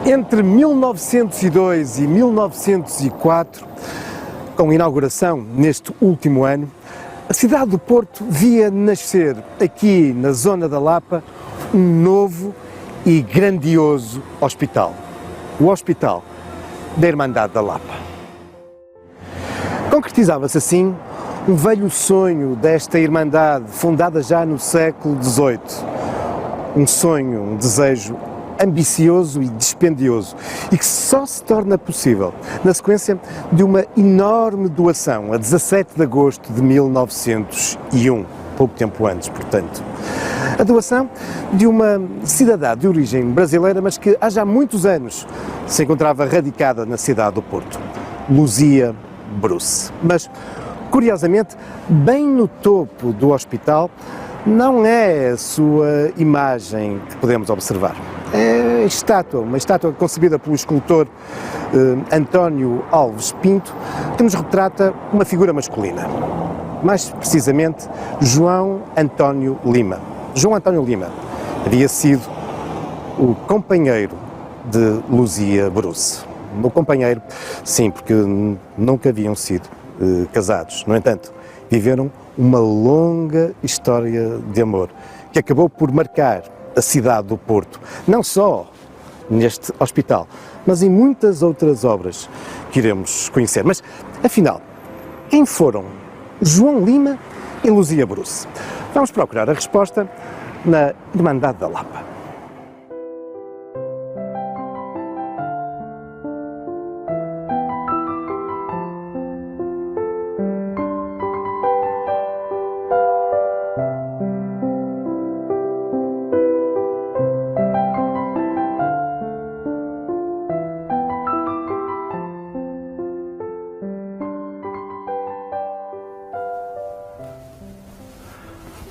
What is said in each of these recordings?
Entre 1902 e 1904, com a inauguração neste último ano, a cidade do Porto via nascer aqui na zona da Lapa um novo e grandioso hospital. O Hospital da Irmandade da Lapa. Concretizava-se assim um velho sonho desta Irmandade, fundada já no século XVIII. Um sonho, um desejo ambicioso e dispendioso e que só se torna possível na sequência de uma enorme doação a 17 de agosto de 1901, pouco tempo antes, portanto. A doação de uma cidadã de origem brasileira, mas que há já muitos anos se encontrava radicada na cidade do Porto, Luzia Bruce. Mas, curiosamente, bem no topo do hospital, não é a sua imagem que podemos observar. É uma estátua concebida pelo escultor António Alves Pinto, que nos retrata uma figura masculina. Mais precisamente, João António Lima. João António Lima havia sido o companheiro de Luzia Bruce. O companheiro, sim, porque nunca haviam sido casados. No entanto, viveram uma longa história de amor, que acabou por marcar a cidade do Porto, não só neste hospital, mas em muitas outras obras que iremos conhecer. Mas, afinal, quem foram João Lima e Luzia Bruce? Vamos procurar a resposta na Irmandade da Lapa.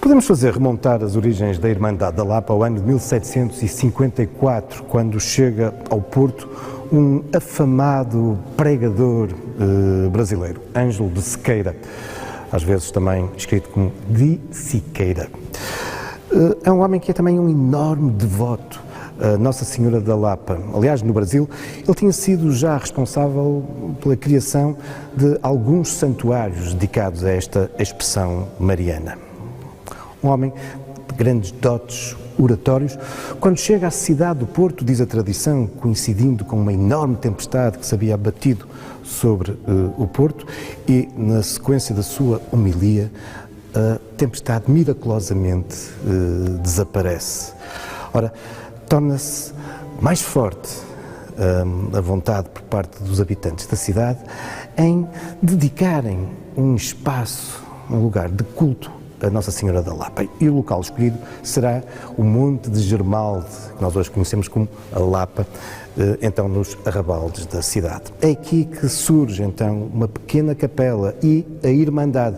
Podemos fazer remontar as origens da Irmandade da Lapa ao ano de 1754, quando chega ao Porto um afamado pregador brasileiro, Ângelo de Siqueira, às vezes também escrito como de Siqueira. É um homem que é também um enorme devoto a Nossa Senhora da Lapa. Aliás, no Brasil, ele tinha sido já responsável pela criação de alguns santuários dedicados a esta expressão mariana. Um homem de grandes dotes oratórios. Quando chega à cidade do Porto, diz a tradição, coincidindo com uma enorme tempestade que se havia abatido sobre o Porto, e na sequência da sua homilia, a tempestade miraculosamente desaparece. Ora, torna-se mais forte a vontade por parte dos habitantes da cidade em dedicarem um espaço, um lugar de culto a Nossa Senhora da Lapa. E o local escolhido será o Monte de Germalde, que nós hoje conhecemos como a Lapa, então nos arrabaldes da cidade. É aqui que surge então uma pequena capela e a Irmandade,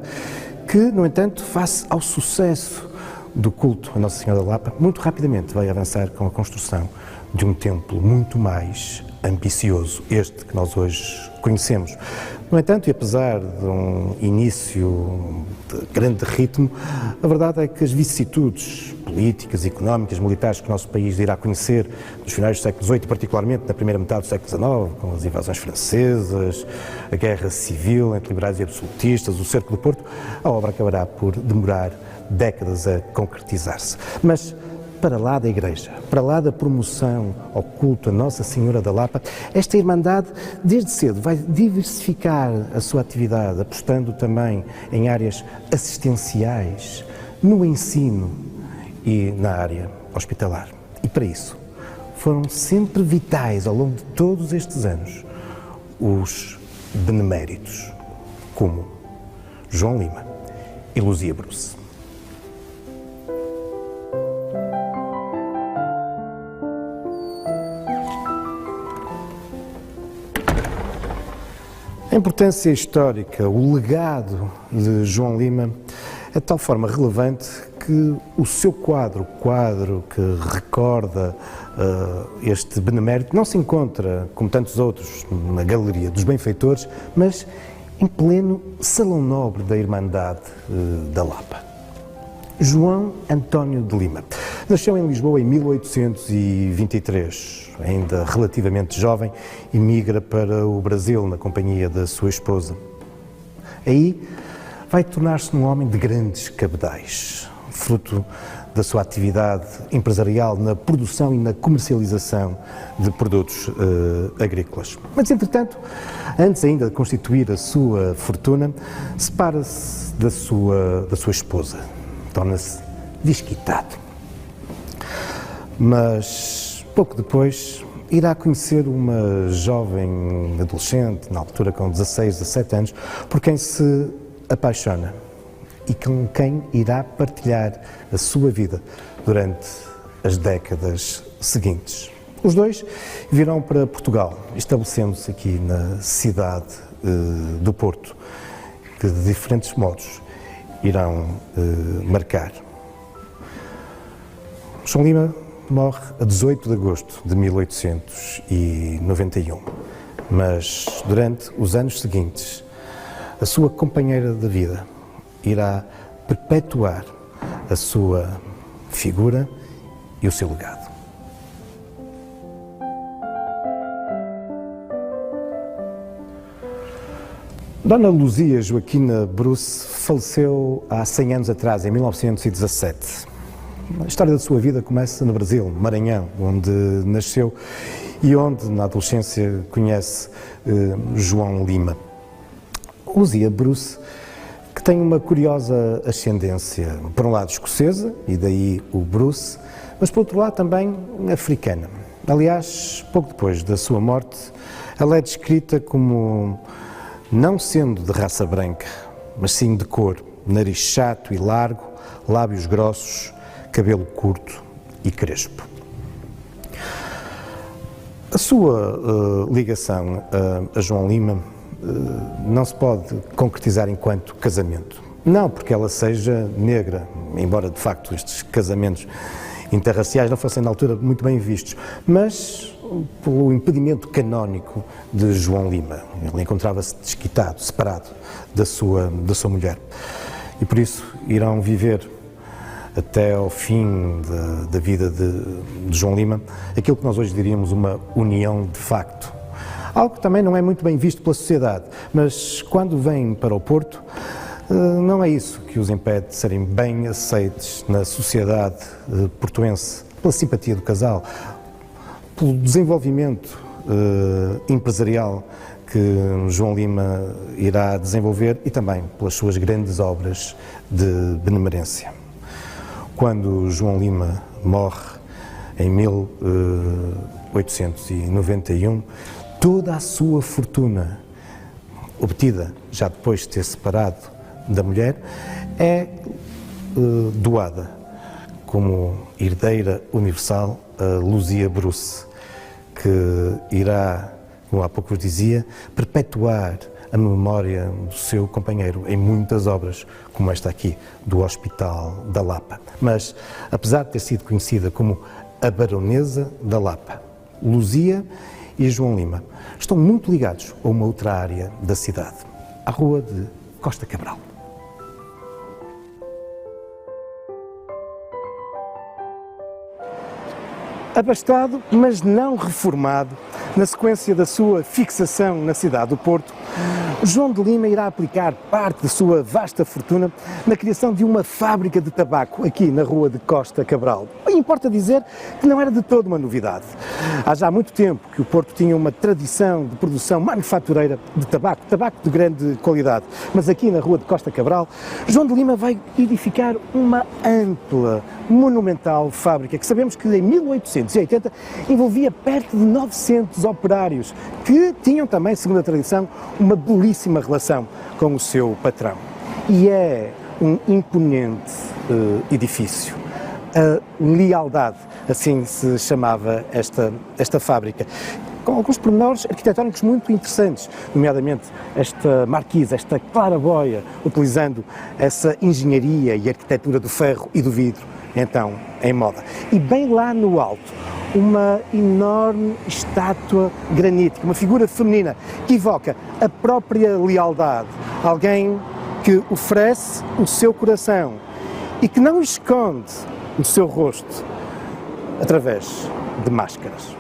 que, no entanto, face ao sucesso do culto a Nossa Senhora da Lapa, muito rapidamente vai avançar com a construção de um templo muito mais ambicioso, este que nós hoje conhecemos. No entanto, e apesar de um início de grande ritmo, a verdade é que as vicissitudes políticas, económicas, militares que o nosso país irá conhecer nos finais do século XVIII, particularmente na primeira metade do século XIX, com as invasões francesas, a guerra civil entre liberais e absolutistas, o cerco do Porto, a obra acabará por demorar décadas a concretizar-se. Mas, para lá da Igreja, para lá da promoção ao culto a Nossa Senhora da Lapa, esta Irmandade, desde cedo, vai diversificar a sua atividade, apostando também em áreas assistenciais, no ensino e na área hospitalar. E para isso, foram sempre vitais, ao longo de todos estes anos, os beneméritos, como João Lima e Luzia Bruce. A importância histórica, o legado de João Lima é de tal forma relevante que o seu quadro que recorda este benemérito, não se encontra, como tantos outros, na Galeria dos Benfeitores, mas em pleno Salão Nobre da Irmandade da Lapa. João António de Lima nasceu em Lisboa em 1823. Ainda relativamente jovem, emigra para o Brasil na companhia da sua esposa. Aí vai tornar-se um homem de grandes cabedais, fruto da sua atividade empresarial na produção e na comercialização de produtos agrícolas. Mas, entretanto, antes ainda de constituir a sua fortuna, separa-se da sua esposa, torna-se desquitado. Mas, pouco depois, irá conhecer uma jovem adolescente, na altura com 16, 17 anos, por quem se apaixona e com quem irá partilhar a sua vida durante as décadas seguintes. Os dois virão para Portugal, estabelecendo-se aqui na cidade do Porto, que de diferentes modos irão marcar. João Lima morre a 18 de agosto de 1891, mas durante os anos seguintes, a sua companheira de vida irá perpetuar a sua figura e o seu legado. Dona Luzia Joaquina Bruce faleceu há 100 anos atrás, em 1917. A história da sua vida começa no Brasil, Maranhão, onde nasceu e onde, na adolescência, conhece João Lima. Luzia Bruce, que tem uma curiosa ascendência, por um lado escocesa, e daí o Bruce, mas por outro lado também africana. Aliás, pouco depois da sua morte, ela é descrita como não sendo de raça branca, mas sim de cor, nariz chato e largo, lábios grossos, cabelo curto e crespo. A sua ligação a João Lima não se pode concretizar enquanto casamento. Não porque ela seja negra, embora de facto estes casamentos interraciais não fossem na altura muito bem vistos, mas pelo impedimento canónico de João Lima. Ele encontrava-se desquitado, separado da sua mulher. E por isso irão viver até ao fim da vida de João Lima aquilo que nós hoje diríamos uma união de facto. Algo que também não é muito bem visto pela sociedade, mas quando vêm para o Porto, não é isso que os impede de serem bem aceites na sociedade portuense, pela simpatia do casal, pelo desenvolvimento empresarial que João Lima irá desenvolver e também pelas suas grandes obras de benemerência. Quando João Lima morre em 1891, toda a sua fortuna, obtida já depois de ter separado da mulher, é doada como herdeira universal a Luzia Bruce, que irá, como há pouco vos dizia, perpetuar a memória do seu companheiro em muitas obras, como esta aqui, do Hospital da Lapa. Mas, apesar de ter sido conhecida como a Baronesa da Lapa, Luzia e João Lima estão muito ligados a uma outra área da cidade, a Rua de Costa Cabral. Abastado, mas não reformado, na sequência da sua fixação na cidade do Porto, João de Lima irá aplicar parte da sua vasta fortuna na criação de uma fábrica de tabaco aqui na Rua de Costa Cabral. E importa dizer que não era de todo uma novidade. Há já muito tempo que o Porto tinha uma tradição de produção manufatureira de tabaco de grande qualidade. Mas aqui na Rua de Costa Cabral, João de Lima vai edificar uma ampla, monumental fábrica que sabemos que em 1880 envolvia perto de 900 operários que tinham também, segundo a tradição, uma belíssima relação com o seu patrão. E é um imponente edifício. A Lealdade, assim se chamava esta fábrica, com alguns pormenores arquitetónicos muito interessantes, nomeadamente esta marquise, esta claraboia, utilizando essa engenharia e arquitetura do ferro e do vidro, então em moda. E bem lá no alto, uma enorme estátua granítica, uma figura feminina que evoca a própria lealdade, alguém que oferece o seu coração e que não esconde o seu rosto através de máscaras.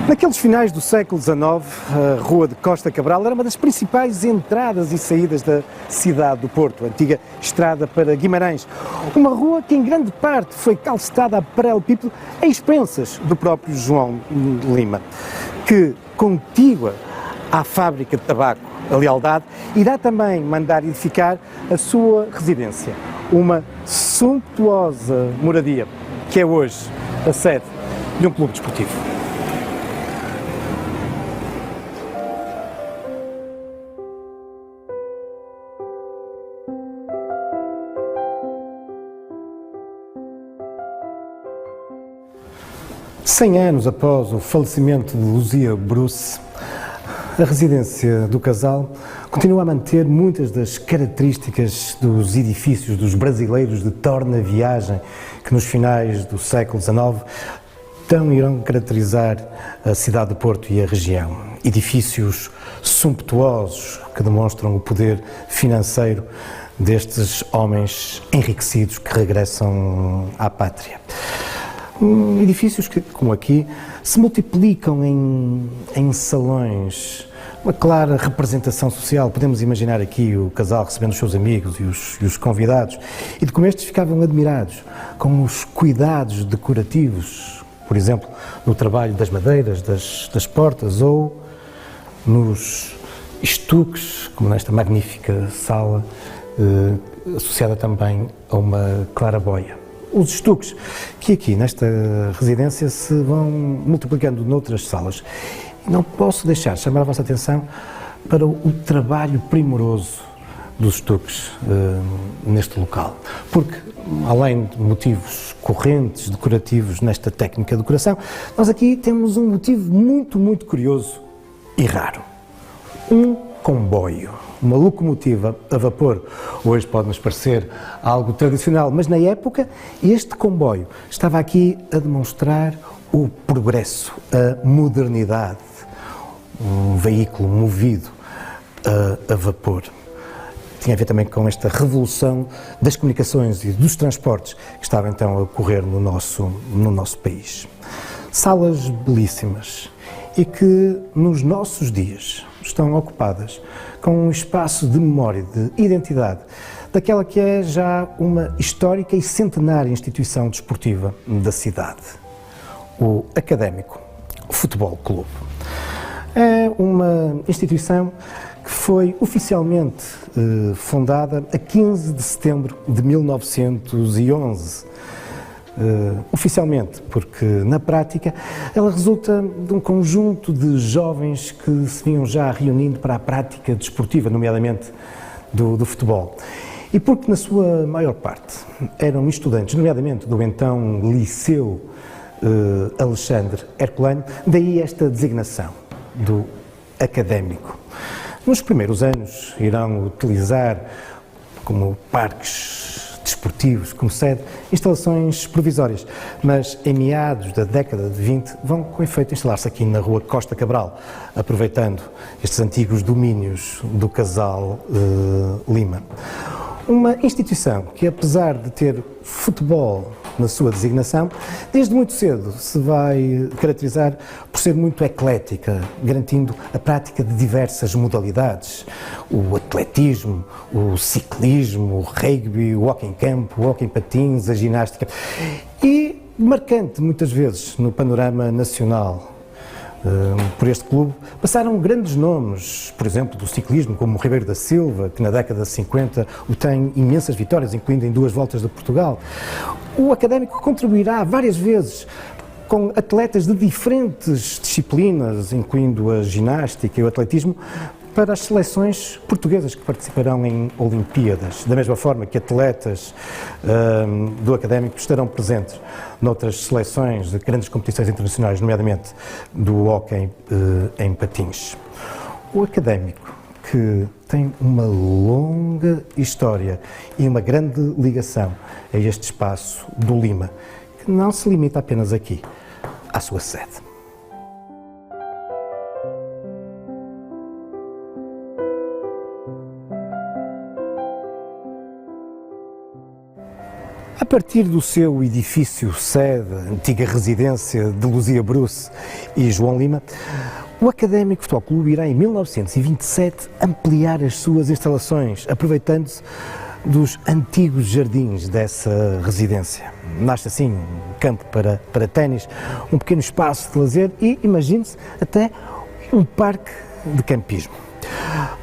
Naqueles finais do século XIX, a Rua de Costa Cabral era uma das principais entradas e saídas da cidade do Porto, a antiga estrada para Guimarães. Uma rua que em grande parte foi calcetada a paralelepípedo a expensas do próprio João Lima, que, contígua à fábrica de tabaco, a Lealdade, irá também mandar edificar a sua residência, uma suntuosa moradia, que é hoje a sede de um clube desportivo. Cem anos após o falecimento de Luzia Bruce, a residência do casal continua a manter muitas das características dos edifícios dos brasileiros de torna-viagem que nos finais do século XIX irão caracterizar a cidade do Porto e a região. Edifícios sumptuosos que demonstram o poder financeiro destes homens enriquecidos que regressam à pátria. Edifícios que, como aqui, se multiplicam em salões, uma clara representação social. Podemos imaginar aqui o casal recebendo os seus amigos e os convidados, e de como estes ficavam admirados com os cuidados decorativos, por exemplo, no trabalho das madeiras, das portas, ou nos estuques, como nesta magnífica sala, associada também a uma claraboia. Os estuques que aqui nesta residência se vão multiplicando noutras salas. E não posso deixar de chamar a vossa atenção para o trabalho primoroso dos estuques neste local, porque além de motivos correntes, decorativos nesta técnica de decoração, nós aqui temos um motivo muito curioso e raro. Um comboio, uma locomotiva a vapor. Hoje pode-nos parecer algo tradicional, mas na época este comboio estava aqui a demonstrar o progresso, a modernidade, um veículo movido a vapor. Tinha a ver também com esta revolução das comunicações e dos transportes que estava então a ocorrer no nosso país. Salas belíssimas e que nos nossos dias estão ocupadas com um espaço de memória, de identidade, daquela que é já uma histórica e centenária instituição desportiva da cidade, o Académico Futebol Clube. É uma instituição que foi oficialmente fundada a 15 de setembro de 1911. Oficialmente, porque na prática ela resulta de um conjunto de jovens que se vinham já reunindo para a prática desportiva, nomeadamente do futebol. E porque na sua maior parte eram estudantes, nomeadamente do então Liceu Alexandre Herculano, daí esta designação do Académico. Nos primeiros anos irão utilizar como parques desportivos, como sede, instalações provisórias, mas em meados da década de 20 vão com efeito instalar-se aqui na Rua Costa Cabral, aproveitando estes antigos domínios do casal Lima. Uma instituição que, apesar de ter futebol na sua designação, desde muito cedo se vai caracterizar por ser muito eclética, garantindo a prática de diversas modalidades. O atletismo, o ciclismo, o rugby, o hóquei em campo, o hóquei em patins, a ginástica. E marcante, muitas vezes, no panorama nacional, por este clube, passaram grandes nomes, por exemplo, do ciclismo, como o Ribeiro da Silva, que na década de 50 tem imensas vitórias, incluindo em 2 voltas de Portugal. O Académico contribuirá várias vezes com atletas de diferentes disciplinas, incluindo a ginástica e o atletismo, para as seleções portuguesas que participarão em Olimpíadas, da mesma forma que atletas do Académico estarão presentes noutras seleções de grandes competições internacionais, nomeadamente do hóquei em patins. O Académico, que tem uma longa história e uma grande ligação a este espaço do Lima, que não se limita apenas aqui, à sua sede. A partir do seu edifício sede, antiga residência de Luzia Bruce e João Lima, o Académico Futebol Clube irá em 1927 ampliar as suas instalações, aproveitando-se dos antigos jardins dessa residência. Nasce assim um campo para ténis, um pequeno espaço de lazer e, imagine-se, até um parque de campismo.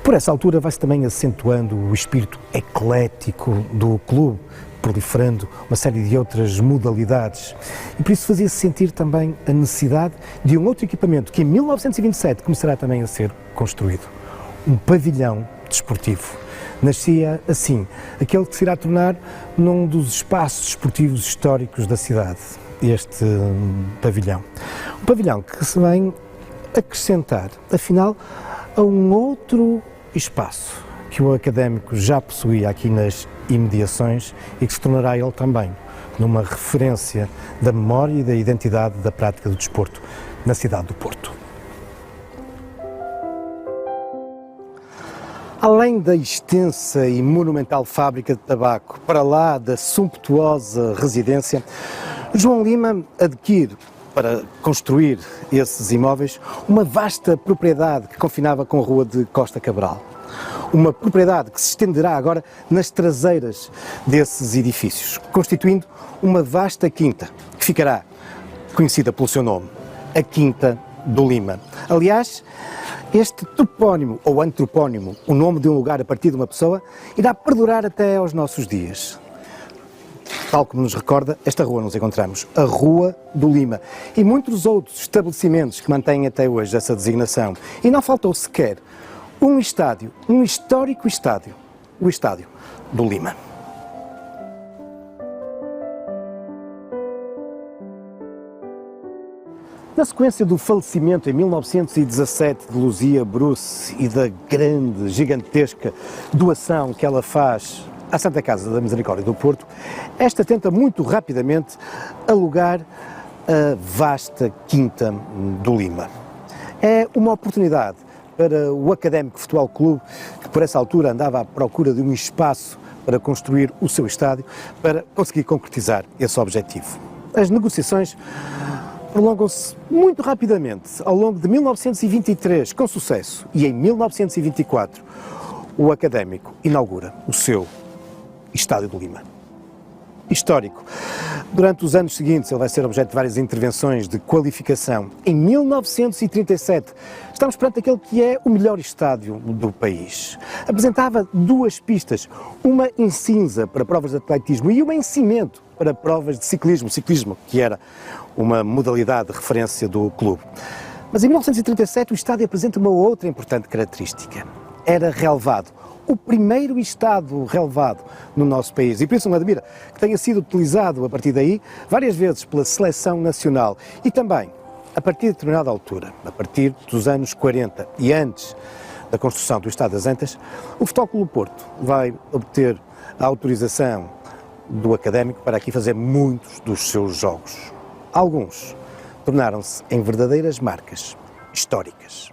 Por essa altura vai-se também acentuando o espírito eclético do clube, proliferando uma série de outras modalidades. E por isso fazia-se sentir também a necessidade de um outro equipamento que em 1927 começará também a ser construído. Um pavilhão desportivo. Nascia assim, aquele que se irá tornar num dos espaços desportivos históricos da cidade, este pavilhão. Um pavilhão que se vem acrescentar, afinal, a um outro espaço que o Académico já possuía aqui nas imediações e que se tornará ele também numa referência da memória e da identidade da prática do desporto na cidade do Porto. Além da extensa e monumental fábrica de tabaco, para lá da sumptuosa residência, João Lima adquire, para construir esses imóveis, uma vasta propriedade que confinava com a rua de Costa Cabral. Uma propriedade que se estenderá agora nas traseiras desses edifícios, constituindo uma vasta quinta, que ficará conhecida pelo seu nome, a Quinta do Lima. Aliás, este topónimo ou antropónimo, o nome de um lugar a partir de uma pessoa, irá perdurar até aos nossos dias. Tal como nos recorda, esta rua nos encontramos, a Rua do Lima, e muitos outros estabelecimentos que mantêm até hoje essa designação. E não faltou sequer um estádio, um histórico estádio, o Estádio do Lima. Na sequência do falecimento em 1917 de Luzia Bruce e da grande, gigantesca doação que ela faz à Santa Casa da Misericórdia do Porto, esta tenta muito rapidamente alugar a vasta Quinta do Lima. É uma oportunidade para o Académico Futebol Clube, que por essa altura andava à procura de um espaço para construir o seu estádio, para conseguir concretizar esse objetivo. As negociações prolongam-se muito rapidamente ao longo de 1923, com sucesso, e em 1924 o Académico inaugura o seu Estádio do Lima. Histórico. Durante os anos seguintes ele vai ser objeto de várias intervenções de qualificação. Em 1937 estamos perante aquele que é o melhor estádio do país. Apresentava duas pistas, uma em cinza para provas de atletismo e uma em cimento para provas de ciclismo, que era uma modalidade de referência do clube. Mas em 1937 o estádio apresenta uma outra importante característica. Era relevado. O primeiro estádio relevado no nosso país, e por isso não admira que tenha sido utilizado a partir daí várias vezes pela seleção nacional e também, a partir de determinada altura, a partir dos anos 40 e antes da construção do Estádio das Antas, o Futebol Clube do Porto vai obter a autorização do Académico para aqui fazer muitos dos seus jogos. Alguns tornaram-se em verdadeiras marcas históricas.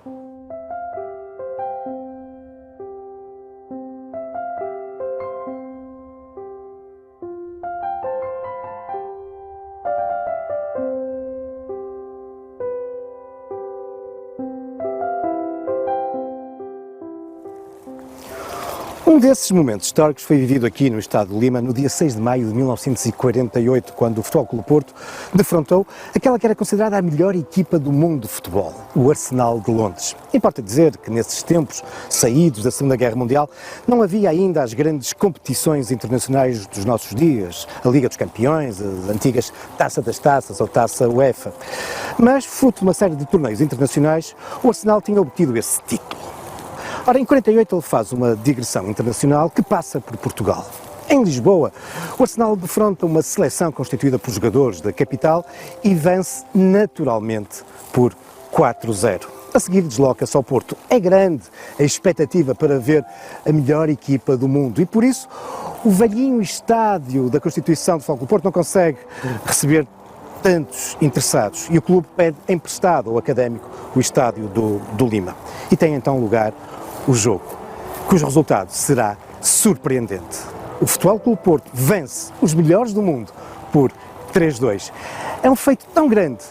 Um desses momentos históricos foi vivido aqui no Estádio de Lima no dia 6 de maio de 1948, quando o Futebol Clube do Porto defrontou aquela que era considerada a melhor equipa do mundo de futebol, o Arsenal de Londres. Importa dizer que nesses tempos, saídos da Segunda Guerra Mundial, não havia ainda as grandes competições internacionais dos nossos dias, a Liga dos Campeões, as antigas Taça das Taças ou Taça UEFA. Mas, fruto de uma série de torneios internacionais, o Arsenal tinha obtido esse título. Ora, em 48 ele faz uma digressão internacional que passa por Portugal. Em Lisboa, o Arsenal defronta uma seleção constituída por jogadores da capital e vence naturalmente por 4-0. A seguir desloca-se ao Porto. É grande a expectativa para ver a melhor equipa do mundo e por isso o velhinho estádio da Constituição de Futebol Clube do Porto não consegue receber tantos interessados e o clube pede emprestado ao Académico o estádio do Lima. E tem então lugar o jogo, cujo resultado será surpreendente. O Futebol Clube Porto vence os melhores do mundo por 3-2. É um feito tão grande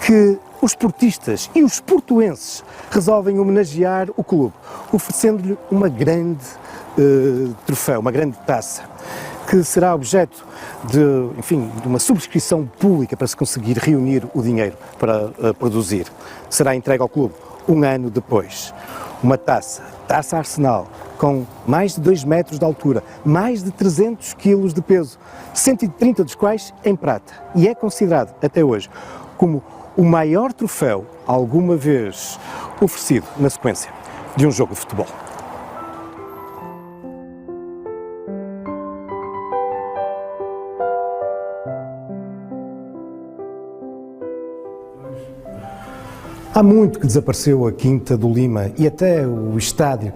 que os portistas e os portuenses resolvem homenagear o clube, oferecendo-lhe uma grande troféu, uma grande taça, que será objeto de uma subscrição pública para se conseguir reunir o dinheiro para produzir. Será entregue ao clube um ano depois. Uma taça Arsenal, com mais de 2 metros de altura, mais de 300 quilos de peso, 130 dos quais em prata, e é considerado até hoje como o maior troféu alguma vez oferecido na sequência de um jogo de futebol. Há muito que desapareceu a Quinta do Lima e até o estádio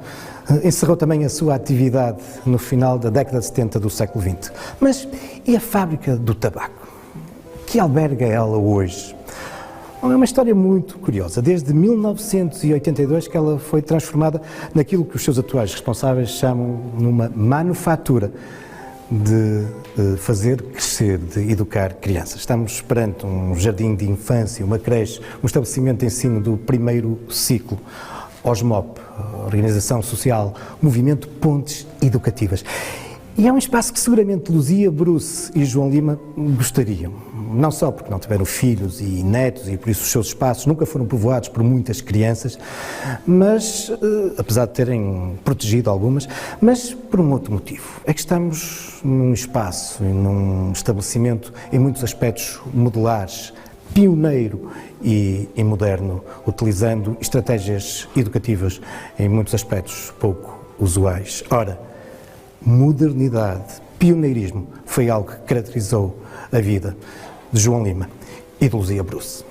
encerrou também a sua atividade no final da década de 70 do século XX. Mas e a fábrica do tabaco? Que alberga ela hoje? Bom, é uma história muito curiosa. Desde 1982 que ela foi transformada naquilo que os seus atuais responsáveis chamam numa manufatura de fazer crescer, de educar crianças. Estamos perante um jardim de infância, uma creche, um estabelecimento de ensino do primeiro ciclo, OSMOP, Organização Social, Movimento Pontes Educativas. E é um espaço que seguramente Luzia Bruce e João Lima gostariam. Não só porque não tiveram filhos e netos e por isso os seus espaços nunca foram povoados por muitas crianças, mas, apesar de terem protegido algumas, mas por um outro motivo. É que estamos num espaço e num estabelecimento em muitos aspectos modulares, pioneiro e moderno, utilizando estratégias educativas em muitos aspectos pouco usuais. Ora, modernidade, pioneirismo foi algo que caracterizou a vida de João Lima e de Luzia Bruce.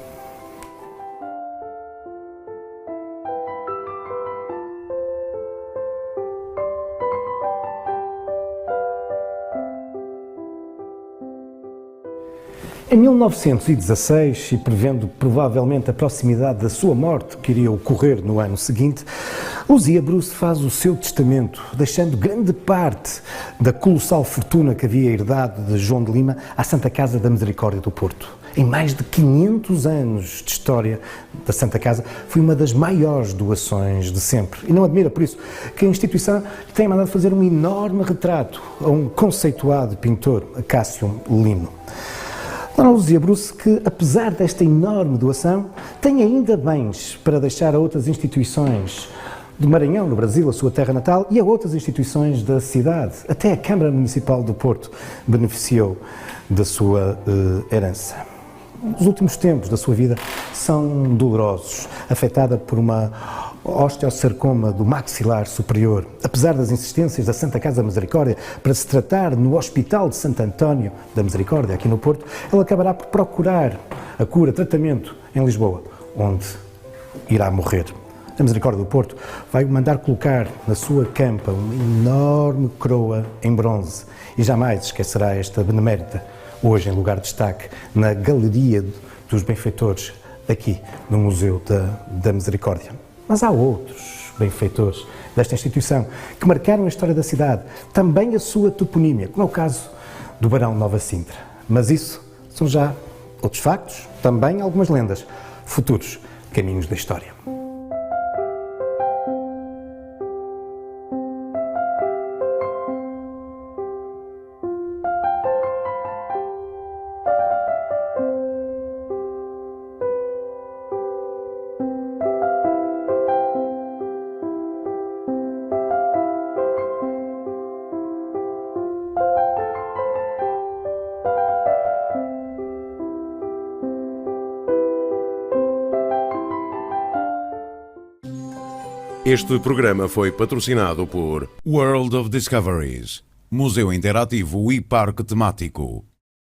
Em 1916, e prevendo provavelmente a proximidade da sua morte, que iria ocorrer no ano seguinte, Luzia Bruce faz o seu testamento, deixando grande parte da colossal fortuna que havia herdado de João de Lima à Santa Casa da Misericórdia do Porto. Em mais de 500 anos de história da Santa Casa, foi uma das maiores doações de sempre. E não admira, por isso, que a instituição tenha mandado fazer um enorme retrato a um conceituado pintor, Cássio Lino. Dona Luzia Bruce, que apesar desta enorme doação, tem ainda bens para deixar a outras instituições do Maranhão, no Brasil, a sua terra natal, e a outras instituições da cidade. Até a Câmara Municipal do Porto beneficiou da sua herança. Os últimos tempos da sua vida são dolorosos, afetada por uma osteosarcoma do maxilar superior. Apesar das insistências da Santa Casa da Misericórdia para se tratar no Hospital de Santo António da Misericórdia, aqui no Porto, ela acabará por procurar a cura, tratamento em Lisboa, onde irá morrer. A Misericórdia do Porto vai mandar colocar na sua campa uma enorme coroa em bronze e jamais esquecerá esta benemérita, hoje em lugar de destaque na Galeria dos Benfeitores, aqui no Museu da Misericórdia. Mas há outros benfeitores desta instituição que marcaram a história da cidade, também a sua toponímia, como é o caso do Barão Nova Sintra. Mas isso são já outros factos, também algumas lendas, futuros caminhos da história. Este programa foi patrocinado por World of Discoveries, Museu Interativo e Parque Temático.